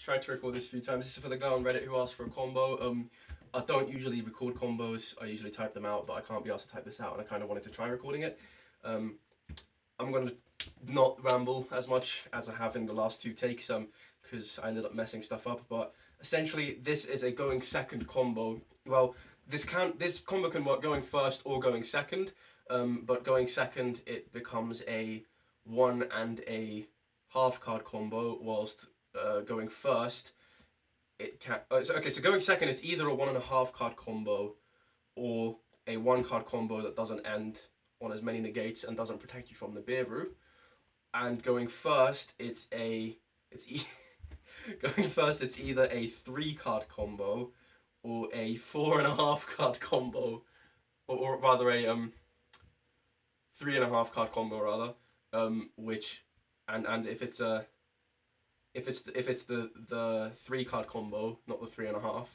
tried to record this a few times. This is for the guy on Reddit who asked for a combo. I don't usually record combos. I usually type them out, but I can't be asked to type this out, and I kind of wanted to try recording it. Um, I'm gonna not ramble as much as I have in the last two takes, because I ended up messing stuff up. But essentially, this is a going second combo. Well, this combo can work going first or going second. But going second, it becomes a 1.5 card combo, whilst going first, it can. So going second, it's either a 1.5 card combo or a 1 card combo that doesn't end on as many negates and doesn't protect you from the Biru. And going first, going first, it's either a 3 card combo or a 4.5 card combo, or rather a 3.5 card combo rather, which and if it's the 3 card combo, not the 3.5,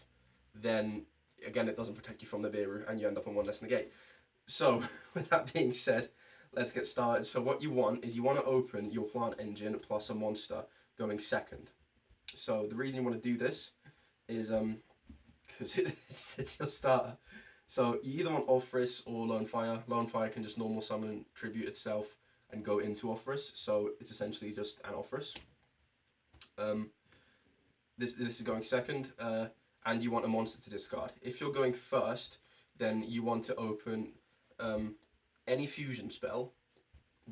then again it doesn't protect you from the Biru and you end up on one less negate. So with that being said, let's get started. So what you want is you want to open your plant engine plus a monster going second. So the reason you want to do this is because it's your starter. So you either want Orthrus or Lone Fire. Lone Fire can just normal summon, tribute itself, and go into Orthrus. So it's essentially just an Orthrus. This is going second, and you want a monster to discard. If you're going first, then you want to open any fusion spell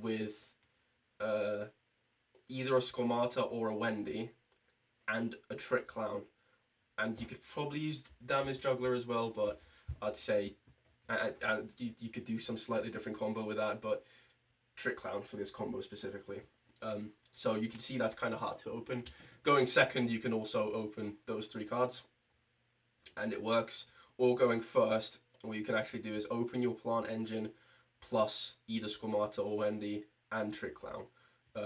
with either a Squamata or a Wendy and a Trick Clown. And you could probably use Damage Juggler as well, but I'd say you could do some slightly different combo with that, but Trick Clown for this combo specifically. So you can see that's kind of hard to open. Going second, you can also open those 3 cards, and it works. Or going first, what you can actually do is open your plant engine plus either Squamata or Wendy and Trick Clown.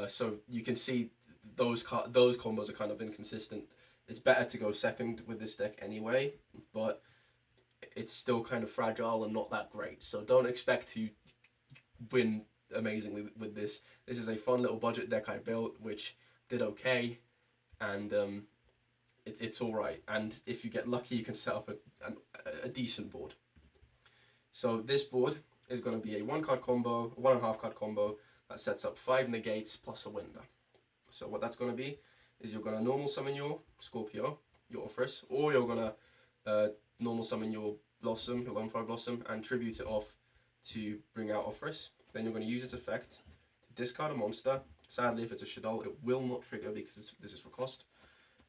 So you can see those combos are kind of inconsistent. It's better to go second with this deck anyway, but it's still kind of fragile and not that great. So don't expect to win amazingly with this. This is a fun little budget deck I built, which did okay, and it's alright. And if you get lucky, you can set up a decent board. So this board is going to be a 1-card combo, a 1.5 card combo that sets up 5 negates plus a Winda. So what that's going to be is you're going to normal summon your Scorpio, your Orthrus, or you're going to normal summon your Blossom, your Lone Fire Blossom, and tribute it off to bring out Orthrus. Then you're going to use its effect to discard a monster. Sadly, if it's a shaddoll, it will not trigger because this is for cost.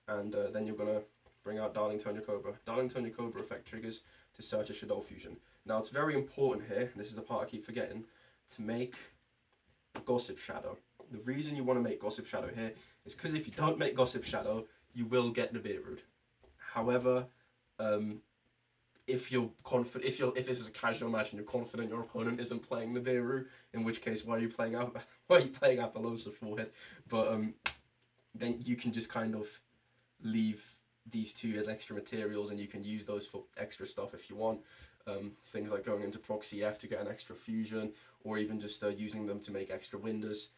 And then you're going to bring out Darling Tonya Cobra. Darling Tonya Cobra effect triggers to search a shaddoll fusion. Now it's very important here, this is the part I keep forgetting, to make Gossip Shadow. The reason you want to make Gossip Shadow here is because if you don't make Gossip Shadow, you will get Nibiru. However, if you're confident, if this is a casual match and you're confident your opponent isn't playing Nibiru, in which case why are you playing Apollosa Forehead? But then you can just kind of leave these 2 as extra materials, and you can use those for extra stuff if you want. Things like going into Proxy F to get an extra fusion, or even just using them to make extra Windas.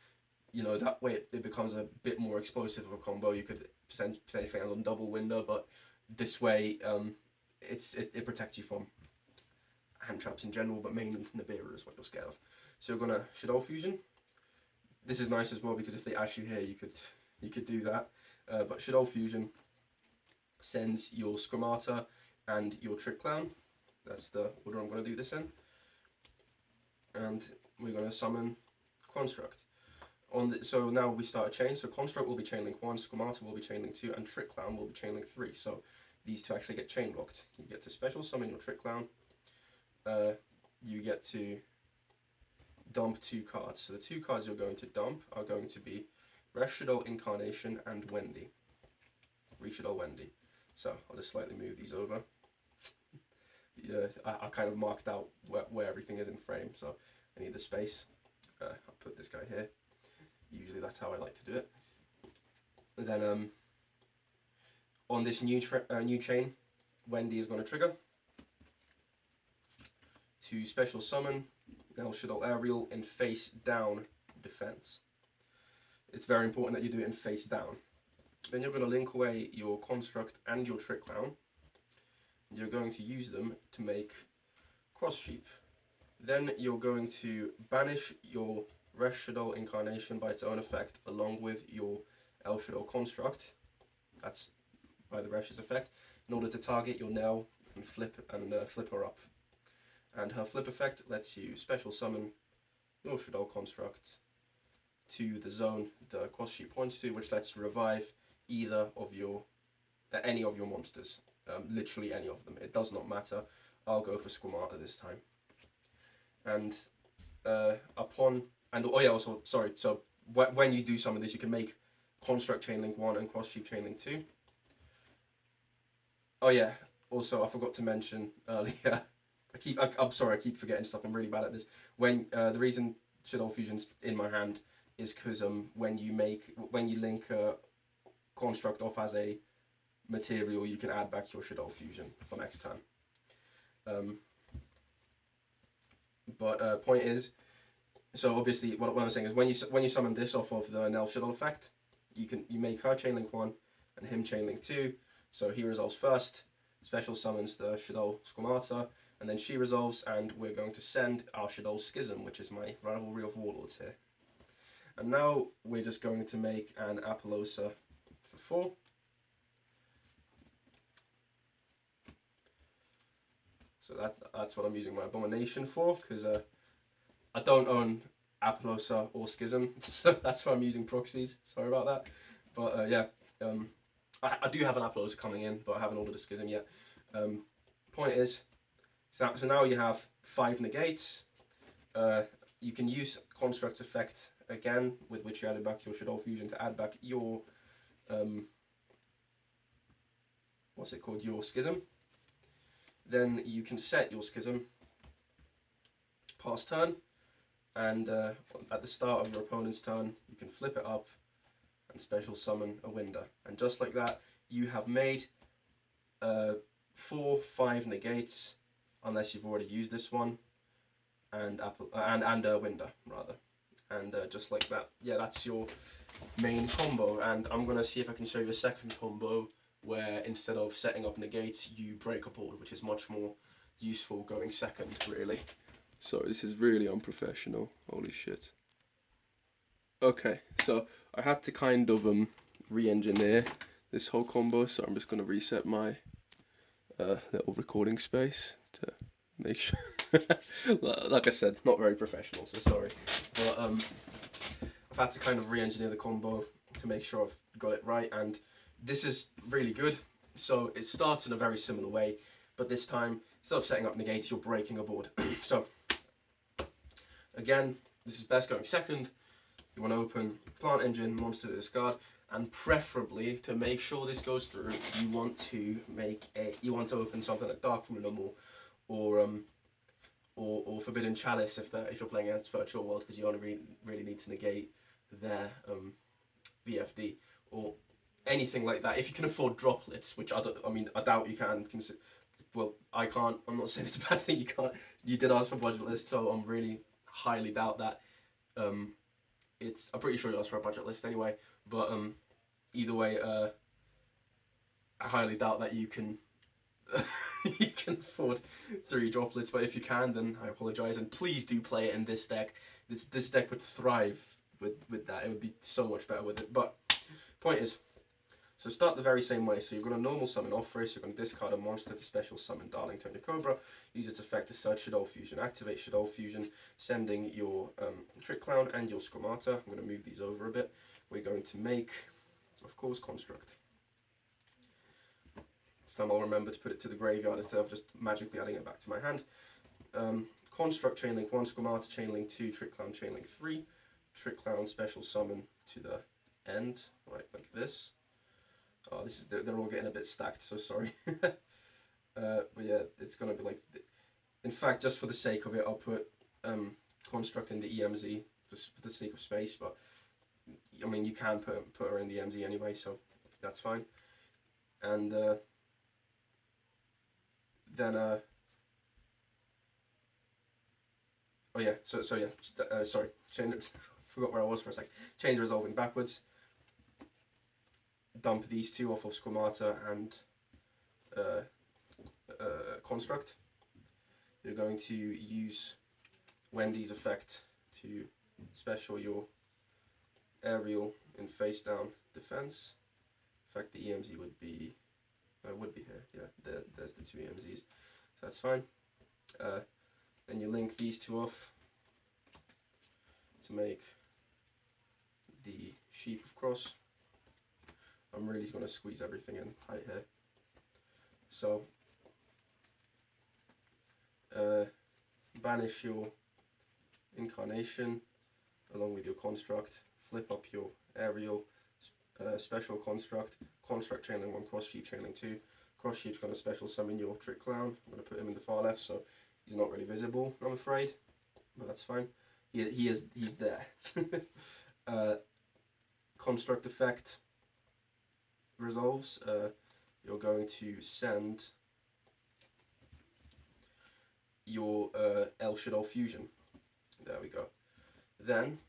You know, that way it becomes a bit more explosive of a combo. You could potentially end on double Winda, but this way it protects you from hand traps in general, but mainly Nibiru is what you're scared of. So you're gonna Shaddoll Fusion. This is nice as well because if they ash you here, you could do that. But Shaddoll Fusion sends your Squamata and your Trick Clown. That's the order I'm going to do this in. And we're going to summon Construct. So now we start a chain. So Construct will be chain link 1, Squamata will be chain link 2, and Trick Clown will be chain link 3. So these 2 actually get chain locked. You get to special summon your Trick Clown. You get to dump 2 cards. So the 2 cards you're going to dump are going to be Shaddoll Incarnation and Wendy. Shaddoll Wendy. So I'll just slightly move these over. Yeah, I kind of marked out where everything is in frame, so I need the space. I'll put this guy here. Usually that's how I like to do it. And then on this new chain, Wendy is going to trigger to special summon El Shaddoll Aerial in face down defense. It's very important that you do it in face down. Then you're going to link away your construct and your trick clown. You're going to use them to make cross sheep. Then you're going to banish your shaddoll incarnation by its own effect, along with your shaddoll construct. That's by the Resh's effect, in order to target your Nell and flip her up. And her flip effect lets you special summon your shaddoll construct to the zone the cross sheep points to, which lets you revive either of your any of your monsters. Literally any of them. It does not matter. I'll go for Squamata this time. And also sorry. So when you do some of this, you can make construct chainlink 1 and cross sheep chainlink 2. Oh yeah. Also, I forgot to mention earlier. I'm sorry. I keep forgetting stuff. I'm really bad at this. When the reason Shaddoll Fusion's in my hand is because when you link construct off as a material, you can add back your Shaddoll Fusion for next time. But point is, so obviously what I'm saying is when you summon this off of the Nell Shaddoll effect, you make her chainlink 1 and him chainlink 2. So he resolves first, special summons the Shaddoll Squamata, and then she resolves, and we're going to send our Shaddoll Schism, which is my rivalry of warlords here. And now we're just going to make an Apollosa for 4. So that's what I'm using my Abomination for, because I don't own Apollosa or Schism, so that's why I'm using proxies. Sorry about that. But yeah, I do have an Apollosa coming in, but I haven't ordered a Schism yet. Point is, so now you have 5 negates. You can use Construct's effect again, with which you added back your Shaddoll Fusion to add back your what's it called? Your Schism. Then you can set your Schism past turn, and at the start of your opponent's turn, you can flip it up and special summon a Winda. And just like that, you have made 4-5 negates, unless you've already used this one, and Winda rather. And just like that, yeah, that's your main combo. And I'm gonna see if I can show you a second combo where instead of setting up negates, you break a board, which is much more useful going second, really. So this is really unprofessional. Holy shit. Okay, so I had to kind of re-engineer this whole combo, so I'm just going to reset my little recording space to make sure. Like I said, not very professional, so sorry. But I've had to kind of re-engineer the combo to make sure I've got it right, and this is really good. So it starts in a very similar way, but this time, instead of setting up negates, you're breaking a board. So again, this is best going second. You want to open plant engine, monster to discard, and preferably, to make sure this goes through, you want to open something like Dark Rune or Forbidden Chalice if you're playing against Virtual World, because you only really need to negate their VFD or anything like that. If you can afford droplets, which I doubt you can. Well, I can't. I'm not saying it's a bad thing. You can't. You did ask for budget list, so I'm really highly doubt that. I'm pretty sure you asked for a budget list anyway. But either way, I highly doubt that you can you can afford 3 droplets. But if you can, then I apologize, and please do play it in this deck. This deck would thrive with that. It would be so much better with it. But point is, so start the very same way. So you're going to normal summon off first. You're going to discard a monster to special summon Darlington the Cobra. Use its effect to search Shaddoll Fusion. Activate Shaddoll Fusion, sending your Trick Clown and your Squamata. I'm going to move these over a bit. We're going to make, of course, Construct. This time I'll remember to put it to the graveyard instead of just magically adding it back to my hand. Construct Chainlink 1, Squamata Chainlink 2, Trick Clown Chainlink 3. Trick Clown special summon to the end, right, like this. Oh, they're all getting a bit stacked, so sorry. But yeah, it's gonna be like. In fact, just for the sake of it, I'll put Construct in the EMZ for the sake of space. But I mean, you can put her in the EMZ anyway, so that's fine. And then oh yeah, so yeah, sorry, change. Forgot where I was for a sec. Change resolving backwards. dump these two off of Schemata and Construct. You're going to use Wendy's effect to special your aerial in face down defense. In fact, the EMZ would be here. Yeah, there's the two EMZs, so that's fine. Then you link these two off to make the sheep of cross. I'm really going to squeeze everything in tight here. So banish your incarnation along with your construct, flip up your aerial, special construct trailing 1, cross sheep trailing 2. Cross sheep's going to special summon your trick clown. I'm going to put him in the far left, so he's not really visible, I'm afraid, but that's fine. He's there. Construct effect resolves. You're going to send your shaddoll fusion. There we go. Then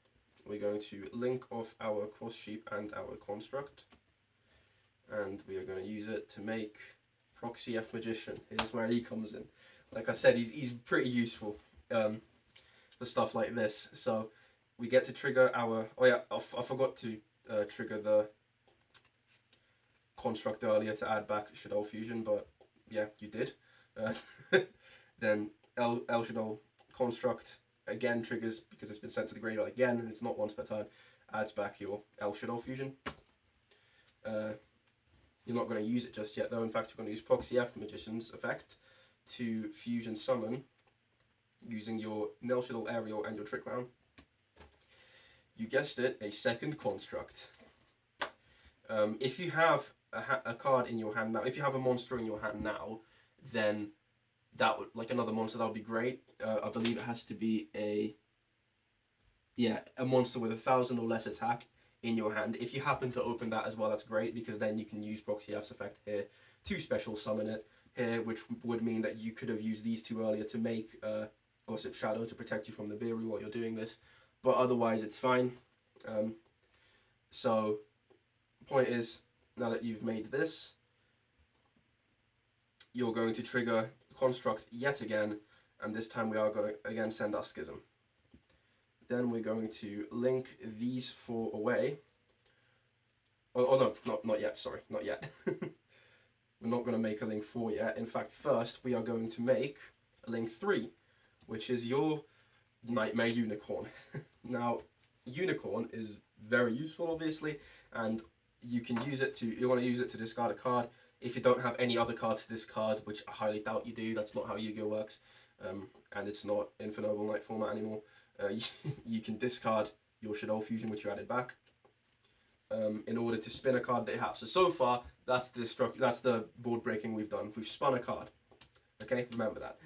we're going to link off our cross sheep and our construct, and we are going to use it to make Proxy F Magician. Here's where he comes in. Like I said, he's pretty useful for stuff like this. So we get to trigger our. Oh yeah, I forgot to trigger the construct earlier to add back shaddoll fusion, but yeah, you did. Then shaddoll construct again triggers because it's been sent to the graveyard again, and it's not once per turn. Adds back your shaddoll fusion. You're not going to use it just yet, though. In fact, you're going to use Proxy F Magician's effect to fusion summon using your shaddoll aerial and your trick clown. You guessed it, a second construct. If you have a card in your hand now, if you have a monster in your hand now, then that would, like another monster, that would be great. I believe it has to be a monster with 1,000 or less attack in your hand. If you happen to open that as well, that's great, because then you can use Proxy F's effect here to special summon it here, which would mean that you could have used these two earlier to make Gossip Shadow to protect you from the Beery while you're doing this, but otherwise it's fine. So point is, now that you've made this, you're going to trigger Construct yet again, and this time we are going to again send our Schism. Then we're going to link these 4 away. Oh no, not yet, sorry, not yet. We're not going to make a link 4 yet. In fact, first we are going to make a link 3, which is your Nightmare Unicorn. Now, Unicorn is very useful, obviously, and you want to use it to discard a card. If you don't have any other cards to discard, which I highly doubt you do, that's not how Yu-Gi-Oh works, and it's not Infinite Noble Knight format anymore. You can discard your shaddoll fusion, which you added back, in order to spin a card that you have. So far, that's the board breaking we've done. We've spun a card. Okay, remember that.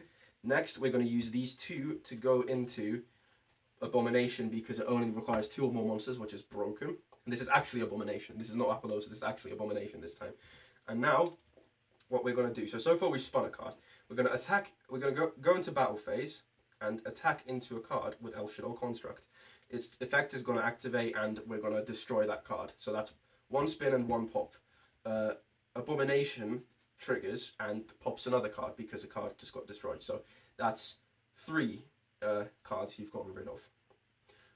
Next, we're going to use these 2 to go into Abomination, because it only requires 2 or more monsters, which is broken. And this is actually Abomination. This is not Apollosa, this is actually Abomination this time. And now, what we're going to do, so far we spun a card. We're going to attack, we're going to go into battle phase and attack into a card with shaddoll Construct. Its effect is going to activate, and we're going to destroy that card. So that's 1 spin and 1 pop. Abomination triggers and pops another card because a card just got destroyed. So that's 3 cards you've gotten rid of.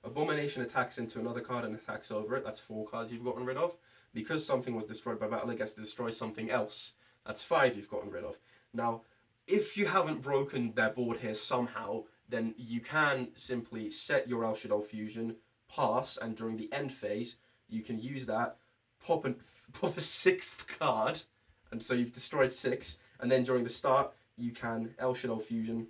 Abomination attacks into another card and attacks over it. That's 4 cards you've gotten rid of. Because something was destroyed by battle, it gets to destroy something else. That's 5 you've gotten rid of. Now, if you haven't broken their board here somehow, then you can simply set your shaddoll fusion, pass, and during the end phase, you can use that, pop a 6th card, and so you've destroyed 6, and then during the start, you can shaddoll fusion,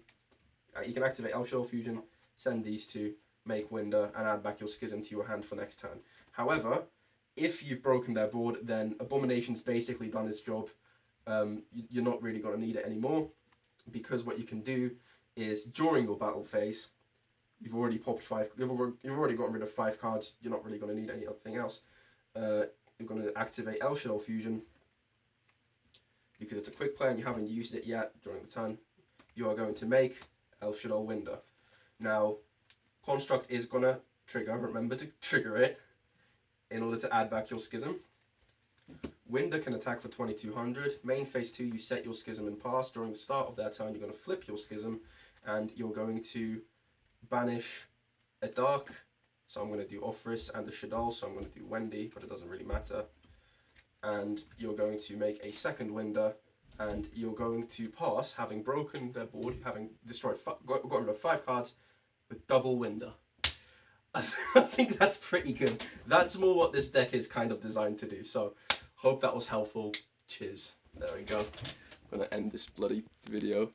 you can activate shaddoll fusion, send these 2, make Winda, and add back your Schism to your hand for next turn. However, if you've broken their board, then Abomination's basically done its job. You're not really going to need it anymore, because what you can do is during your battle phase, you've already popped 5. You've already gotten rid of 5 cards. You're not really going to need anything else. You're going to activate shaddoll fusion because it's a quick play and you haven't used it yet during the turn. You are going to make shaddoll Winda. Now, Construct is going to trigger. Remember to trigger it in order to add back your Schism. Winda can attack for 2200. Main phase 2, you set your Schism and pass. During the start of their turn, you're going to flip your Schism, and you're going to banish a dark. So I'm going to do Offris and the shaddoll, so I'm going to do Wendy, but it doesn't really matter. And you're going to make a second Winda, and you're going to pass, having broken their board, having destroyed, got rid of 5 cards, with double Winda. I think that's pretty good. That's more what this deck is kind of designed to do. So, hope that was helpful. Cheers. There we go. I'm gonna end this bloody video.